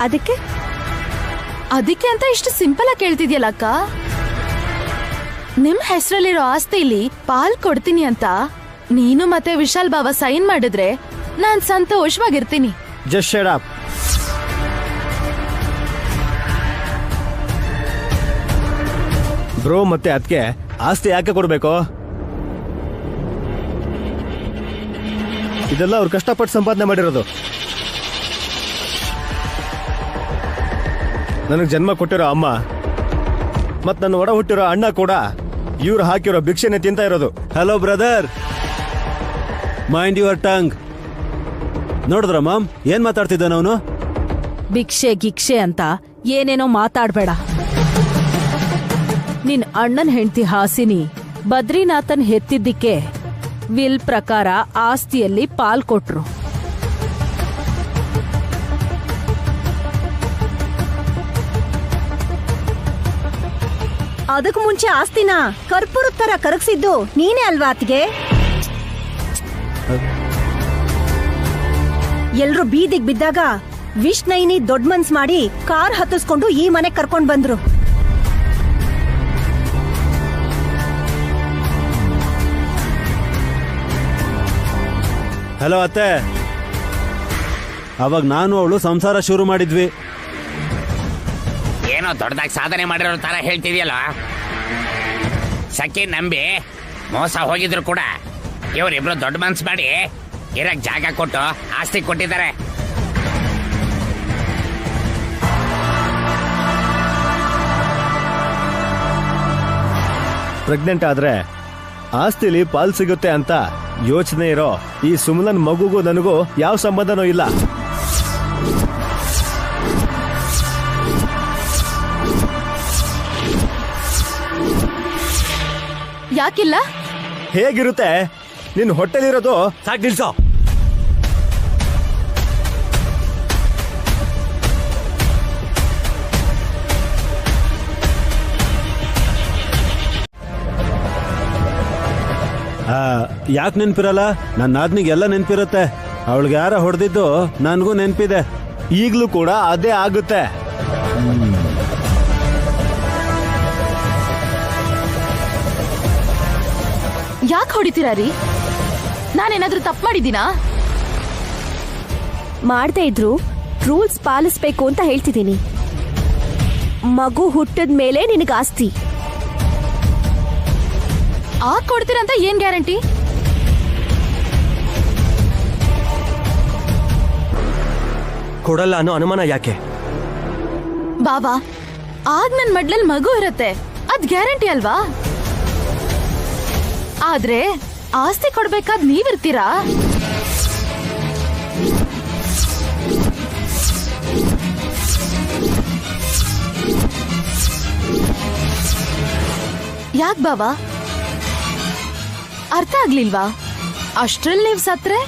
ಅದಕ್ಕೆ ಅಂತ ಇಷ್ಟು ಸಿಂಪಲ್ ಆಗಿ ಕೇಳ್ತಿದ್ಯಲ್ಲ ಅಕ್ಕ. ನಿಮ್ ಹೆಸರಲ್ಲಿರೋ ಆಸ್ತಿಲಿ ಪಾಲ್ ಕೊಡ್ತೀನಿ ಅಂತ ನೀನು ಮತ್ತೆ ವಿಶಾಲ್ ಬಾವ ಸೈನ್ ಮಾಡಿದ್ರೆ ನಾನ್ ಸಂತೋಷವಾಗಿರ್ತೀನಿ. Just shut up. ಬ್ರೋ ಮತ್ತೆ ಅದಕ್ಕೆ ಆಸ್ತಿ ಯಾಕೆ ಕೊಡ್ಬೇಕು? ಇದೆಲ್ಲ ಅವ್ರು ಕಷ್ಟಪಟ್ಟು ಸಂಪಾದನೆ ಮಾಡಿರೋದು. ನನಗೆ ಜನ್ಮ ಕೊಟ್ಟಿರೋ ಅಮ್ಮ ಮತ್ ನನ್ನ ಒಡ ಹುಟ್ಟಿರೋ ಅಣ್ಣ ಕೂಡ ಇವ್ರು ಹಾಕಿರೋ ಭಿಕ್ಷೆನೆ ತಿಂತ ಇರೋದು. Hello brother, mind your tongue. ನೋಡಿದ್ರ ಮಾಮ್ ಏನ್ ಮಾತಾಡ್ತಿದ್ದಾನ ಅವನು? ಭಿಕ್ಷೆ ಗಿಕ್ಷೆ ಅಂತ ಏನೇನೋ ಮಾತಾಡ್ಬೇಡ. ನಿನ್ ಅಣ್ಣನ್ ಹೆಂಡತಿ ಹಾಸಿನಿ ಬದ್ರಿನಾಥನ್ ಹೆತ್ತಿದ್ದಕ್ಕೆ ವಿಲ್ ಪ್ರಕಾರ ಆಸ್ತಿಯಲ್ಲಿ ಪಾಲ್ ಕೊಟ್ರು. ಅದಕ್ ಮುಂಚೆ ಆಸ್ತಿನ ಕರ್ಪೂರದ ತರ ಕರಗಿಸಿದ್ದು ನೀನೇ ಅಲ್ವಾ ಅತ್ಗೆ? ಎಲ್ರು ಬೀದಿಗ್ ಬಿದ್ದಾಗ ವಿಷ್ಣೈನಿ ದೊಡ್ಡ ಮನ್ಸ್ ಮಾಡಿ ಕಾರ್ ಹತ್ತಿಸ್ಕೊಂಡು ಈ ಮನೆ ಕರ್ಕೊಂಡ್ ಬಂದ್ರು. ಹಲೋ ಅತ್ತೆ, ಅವಾಗ ನಾನು ಅವಳು ಸಂಸಾರ ಶುರು ಮಾಡಿದ್ವಿ. ಏನೋ ದೊಡ್ಡದಾಗಿ ಸಾಧನೆ ಮಾಡಿರೋ ತರ ಹೇಳ್ತಿದ್ಯಲ್ಲ. ಸಖಿ ನಂಬಿ ಮೋಸ ಹೋಗಿದ್ರು ಕೂಡ ಇವರಿಬ್ರು ದೊಡ್ಡ ಮನ್ಸ್ ಮಾಡಿ ಇರಕ್ ಜಾಗ ಕೊಟ್ಟು ಆಸ್ತಿ ಕೊಟ್ಟಿದ್ದಾರೆ. ಪ್ರೆಗ್ನೆಂಟ್ ಆದ್ರೆ ಆಸ್ತಿಲಿ ಪಾಲ್ ಸಿಗುತ್ತೆ ಅಂತ ಯೋಚನೆ ಇರೋ ಈ ಸುಮಲನ್ ಮಗುಗೂ ನನಗೂ ಯಾವ ಸಂಬಂಧನೂ ಇಲ್ಲ. ಯಾಕಿಲ್ಲ? ಹೇಗಿರುತ್ತೆ? ನಿನ್ ಹೊಟ್ಟೆಲಿರೋದು ಸಾಕ್ ನಿಲ್ಸೋ. ಯಾಕೆ ನೆನ್ಪಿರಲ್ಲ? ನನ್ನ ನಾದ್ನಿಗೆಲ್ಲ ನೆನ್ಪಿರುತ್ತೆ. ಅವಳಿಗೆ ಯಾರ ಹೊಡೆದಿದ್ದು ನನಗೂ ನೆನ್ಪಿದೆ. ಈಗ್ಲೂ ಕೂಡ ಅದೇ ಆಗುತ್ತೆ. ಯಾಕೆ ಹೊಡಿತೀರಾ ರೀ? ನಾನೇನಾದ್ರೂ ತಪ್ಪು ಮಾಡಿದ್ದೀನಾ? ಮಾಡದೇ ಇದ್ರು ರೂಲ್ಸ್ ಪಾಲಿಸ್ಬೇಕು ಅಂತ ಹೇಳ್ತಿದ್ದೀನಿ. ಮಗು ಹುಟ್ಟಿದ ಮೇಲೆ ನಿನಗೆ ಆಸ್ತಿ ಕೊಡ್ತೀರಂತ ಏನ್ ಗ್ಯಾರಂಟಿ? ಕೊಡಲ್ಲ ಅನ್ನೋ ಅನುಮಾನ ಯಾಕೆ? ಬಾಬಾ, ಆಗ ನನ್ ಮಡ್ಲಲ್ಲಿ ಮಗು ಇರತ್ತೆ, ಅದ್ ಗ್ಯಾರಂಟಿ ಅಲ್ವಾ? ಆದ್ರೆ ಆಸ್ತಿ ಕೊಡ್ಬೇಕಾದ್ ನೀವಿರ್ತೀರಾ? ಯಾಕ್ ಬಾಬಾ, ಅರ್ಥ ಆಗ್ಲಿಲ್ವಾ? ಅಷ್ಟ್ರಲ್ಲಿ ನೀವ್ ಸತ್ರೆ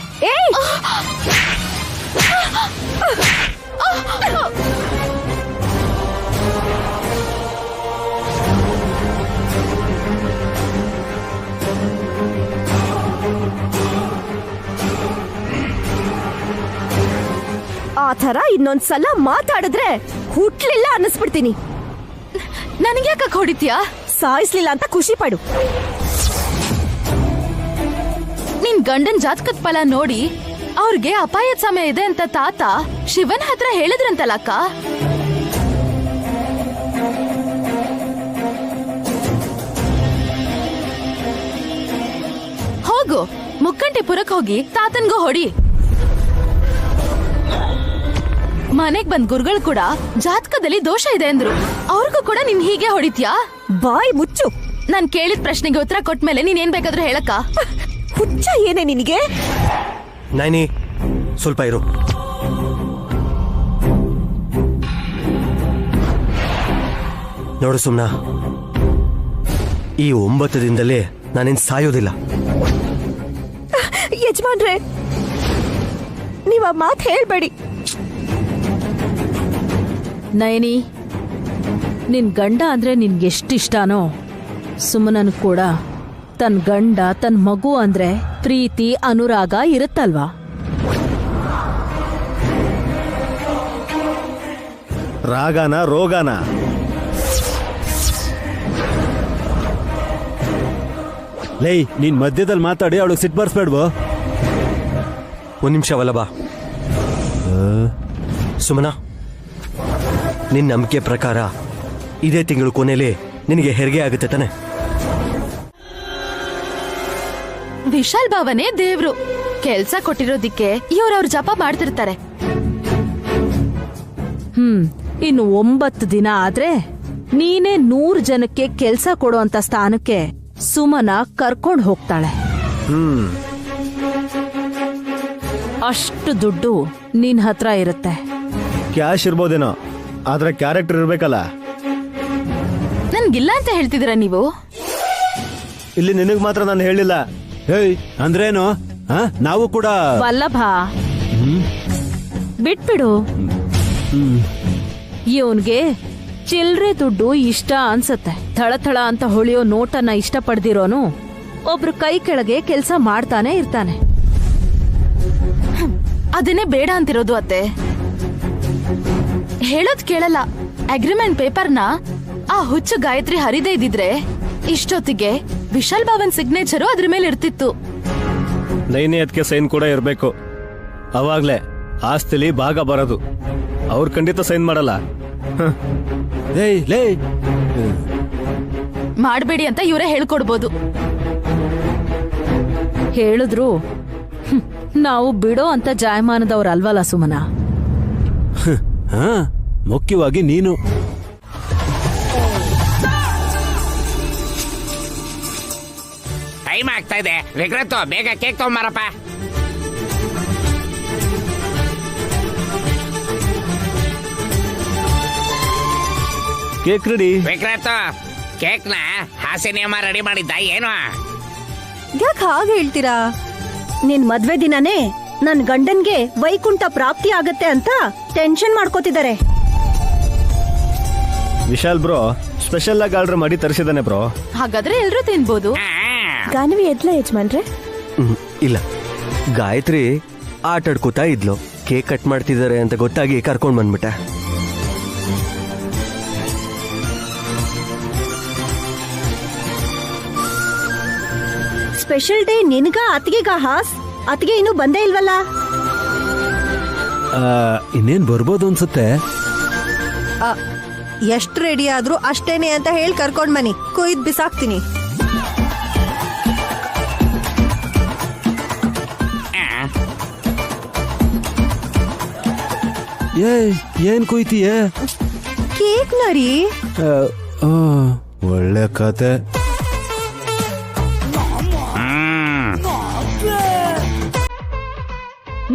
ಆ ಥರ ಇನ್ನೊಂದ್ಸಲ ಮಾತಾಡಿದ್ರೆ ಹುಟ್ಲಿಲ್ಲ ಅನ್ನಿಸ್ಬಿಡ್ತೀನಿ. ನನಗೆ ಯಾಕೆ ಹೊಡಿತೀಯಾ? ಸಾಯಿಸ್ಲಿಲ್ಲ ಅಂತ ಖುಷಿ ಪಡು. ನಿನ್ ಗಂಡನ್ ಜಾತಕದ ಫಲ ನೋಡಿ ಅವ್ರಿಗೆ ಅಪಾಯದ ಸಮಯ ಇದೆ ಅಂತ ತಾತ ಶಿವನ್ ಹತ್ರ ಹೇಳಿದ್ರಂತಲ್ಲ ಅಕ್ಕ. ಹೋಗು ಮುಕ್ಕಂಟಿಪುರಕ್ ಹೋಗಿ ತಾತನ್ಗೂ ಹೊಡಿ. ಮನೆಗ್ ಬಂದ್ ಗುರುಗಳು ಕೂಡ ಜಾತಕದಲ್ಲಿ ದೋಷ ಇದೆ ಅಂದ್ರು. ಅವ್ರಿಗೂ ಕೂಡ ನೀನ್ ಹೀಗೆ ಹೊಡಿತ್ಯಾ? ಬಾಯ್ ಮುಚ್ಚು. ನಾನ್ ಕೇಳಿದ ಪ್ರಶ್ನೆಗೆ ಉತ್ತರ ಕೊಟ್ಮೇಲೆ ನೀನ್ ಏನ್ ಬೇಕಾದ್ರೂ ಹೇಳಕ್ಕ. ಹುಚ್ಚ ಏನೇ ನಿನಗೆ? ನೈನಿ ಸ್ವಲ್ಪ ಇರು. ನೋಡು ಸುಮ್ನ, ಈ 9 ದಿನದಲ್ಲಿ ನಾನೇನ್ ಸಾಯೋದಿಲ್ಲ. ಯಜಮಾನ್ರೆ, ನೀವ್ ಆ ಮಾತು ಹೇಳ್ಬೇಡಿ. ನಯನಿ, ನಿನ್ ಗಂಡ ಅಂದ್ರೆ ನಿನ್ಗೆಷ್ಟಿಷ್ಟನೋ ಸುಮನನ್ ಕೂಡ ತನ್ ಗಂಡ ತನ್ ಮಗು ಅಂದ್ರೆ ಪ್ರೀತಿ ಅನುರಾಗ ಇರುತ್ತಲ್ವಾ? ರಾಗನ ರೋಗನ? ಲೈ, ನೀನ್ ಮಧ್ಯದಲ್ಲಿ ಮಾತಾಡಿ ಅವಳಿಗೆ ಸಿಟ್ಟು ಬರ್ಸ್ಬೇಡ್ವೋ? ಒಂದ್ ನಿಮಿಷ ವಲ್ಲಭ. ಸುಮನ, ನಿನ್ ನಂಬಿಕೆ ಪ್ರಕಾರ ಇದೇ ತಿಂಗಳು ಕೊನೆಯಲ್ಲಿ ನಿನಗೆ ಹೆರಿಗೆ ಆಗುತ್ತೆ ತಾನೆ? ವಿಶಾಲ್ ಭಾವನೆ ದೇವ್ರು. ಕೆಲ್ಸ ಕೊಟ್ಟಿರೋದಿಕ್ಕೆ ಇವ್ರವ್ರ ಜಪ ಮಾಡ್ತಿರ್ತಾರೆ. ಇನ್ನು 9 ದಿನ ಆದ್ರೆ ನೀನೇ 100 ಜನಕ್ಕೆ ಕೆಲ್ಸ ಕೊಡುವಂತ ಸ್ಥಾನಕ್ಕೆ ಸುಮನ ಕರ್ಕೊಂಡ್ ಹೋಗ್ತಾಳೆ. ಅಷ್ಟು ದುಡ್ಡು ನಿನ್ ಹತ್ರ ಇರುತ್ತೆ. ಕ್ಯಾಶ್ ಇರ್ಬೋದೇನೋ, ಆದ್ರೆ ಕ್ಯಾರೆಕ್ಟರ್ ಇರ್ಬೇಕಲ್ಲ. ನನ್ಗಿಲ್ಲ ಅಂತ ಹೇಳ್ತಿದ್ದೀರಾ ನೀವು? ಇಲ್ಲಿ ನಿನಗ್ ಮಾತ್ರ ನಾನು ಹೇಳಿಲ್ಲ. ಏಯ್ ಅಂದ್ರೇನು? ನಾವು ಕೂಡ ವಲ್ಲಭ, ಬಿಟ್ಬಿಡು. ಇವನ್ಗೆ ಚಿಲ್ರೆ ದುಡ್ಡು ಇಷ್ಟ ಅನ್ಸತ್ತೆ. ಥಳಥಳ ಅಂತ ಹೊಳೆಯೋ ನೋಟನ್ನ ಇಷ್ಟ ಪಡ್ದಿರೋನು ಒಬ್ರು ಕೈ ಕೆಳಗೆ ಕೆಲ್ಸ ಮಾಡ್ತಾನೆ ಇರ್ತಾನೆ. ಅದನ್ನೇ ಬೇಡ ಅಂತಿರೋದು ಅತ್ತೆ. ಹೇಳೋದ್ ಕೇಳಲ್ಲ. ಅಗ್ರಿಮೆಂಟ್ ಪೇಪರ್ನ ಆ ಹುಚ್ಚು ಗಾಯತ್ರಿ ಹರಿದೇ ಇದ್ದಿದ್ರೆ ಇಷ್ಟೊತ್ತಿಗೆ ವಿಶಾಲ್ ಭಾವನ್ ಸಿಗ್ನೇಚರು ಅದ್ರ ಮೇಲೆ ಇರ್ತಿತ್ತು. ನೈನೇ ಅದಕ್ಕೆ ಸೈನ್ ಕೂಡ ಇರ್ಬೇಕು. ಅವಾಗ್ಲೇ ಆಸ್ತಿಲಿ ಭಾಗ ಬರೋದು. ಅವ್ರು ಖಂಡಿತ ಸೈನ್ ಮಾಡಲ್ಲ. ಮಾಡ್ಬೇಡಿ ಅಂತ ಇವರೇ ಹೇಳ್ಕೊಡ್ಬೋದು. ಹೇಳಿದ್ರು ನಾವು ಬಿಡೋ ಅಂತ ಜಾಯಮಾನದವ್ರಲ್ವಲ್ಲ ಸುಮನ. ಮುಖ್ಯವಾಗಿ ನೀನು. ಟೈಮ್ ಆಗ್ತಾ ಇದೆ. ವಿಕ್ರತ್, ಬೇಗ ಕೇಕ್ ತಗೊಂಬಾರಪ್ಪ. Cake ready. ವಿಕ್ರತ್, ಕೇಕ್ನ ಹಾಸ್ಯ ನಿಯಮ ರೆಡಿ ಮಾಡಿದ್ದ ಏನು? ಯಾಕೆ ಹಾಗೆ ಹೇಳ್ತೀರಾ? ನಿನ್ ಮದ್ವೆ ದಿನನೇ ನನ್ ಗಂಡನ್ಗೆ ವೈಕುಂಠ ಪ್ರಾಪ್ತಿ ಆಗತ್ತೆ ಅಂತ ಟೆನ್ಷನ್ ಮಾಡ್ಕೋತಿದ್ದಾರೆ. ವಿಶಾಲ್ ಬ್ರೋ ಸ್ಪೆಷಲ್ ಆಗಿ ಆರ್ಡರ್ ಮಾಡಿ ತರಿಸಿದಾನೆ ಬ್ರೋ. ಹಾಗಾದ್ರೆ ಎಲ್ರೂ ತಿನ್ಬೋದು. ಗಾನವಿ ಎದ್ಲ ಯಜಮಾನ್ರೆ? ಇಲ್ಲ, ಗಾಯತ್ರಿ ಆಟಾಡ್ಕೋತಾ ಇದ್ಲು. ಕೇಕ್ ಕಟ್ ಮಾಡ್ತಿದ್ದಾರೆ ಅಂತ ಗೊತ್ತಾಗಿ ಕರ್ಕೊಂಡ್ ಬಂದ್ಬಿಟ್ಟೆ. ಸ್ಪೆಷಲ್ ಡೇ ನಿನ್ಗ ಅತ್ತಿಗೆಗ ಹಾಸ್? ಅತ್ತಿಗೆ ಇನ್ನೂ ಬಂದೇ ಇಲ್ವಲ್ಲ? ಇನ್ನೇನ್ ಬರ್ಬೋದು ಅನ್ಸುತ್ತೆ. ಎಷ್ಟ್ ರೆಡಿ ಆದ್ರೂ ಅಷ್ಟೇನೆ ಅಂತ ಹೇಳಿ ಕರ್ಕೊಂಡ್ ಬನ್ನಿ, ಕೊಯ್ದ್ ಬಿಸಾಕ್ತೀನಿ. ಏನ್ ಕೊಯ್ತೀಯ? ಕೇಕ್ ನರಿ. ಒಳ್ಳೆ ಕತೆ.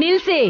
ನಿಲ್ಸಿ.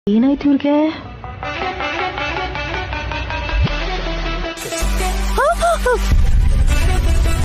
ಏನಾಯ್ತು ಇವ್ರಿಗೆ?